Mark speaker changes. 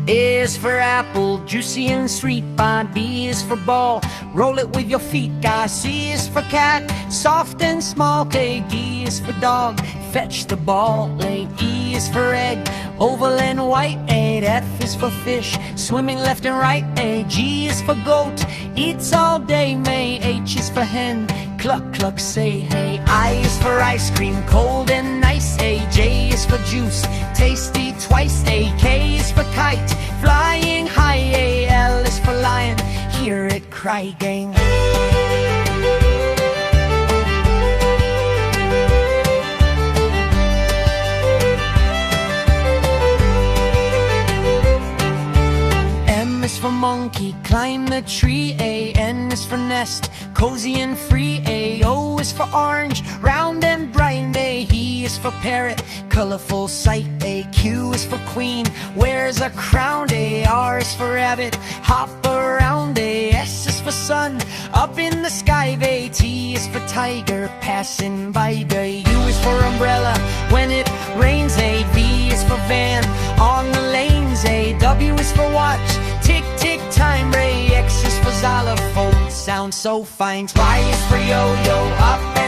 Speaker 1: A is for apple, juicy and sweet. B is for ball, roll it with your feet. C is for cat, soft and small. D is for dog, fetch the ball. E is for egg, oval and white. F is for fish, swimming left and right. G is for goat, eats all day. H is for hen, cluck cluck say hey. I is for ice cream, cold and nice. J is for juice, tasty twice. K is for kite, flying high. L is for lion, hear it cry gang. M is for monkey, climb the tree. N is for nest, cozy and free. O is for orange, round and bright. E is for parrot, colorful sight. Q is for queen, wears a crown. R is for rabbit, hop around. S is for sun, up in the sky. T is for tiger, passing by. U is for umbrella, when it rains. V is for van, on the lanes. W is for watch, tick tick time. X is for xylophone, sound so fine. Y is for yo-yo, up and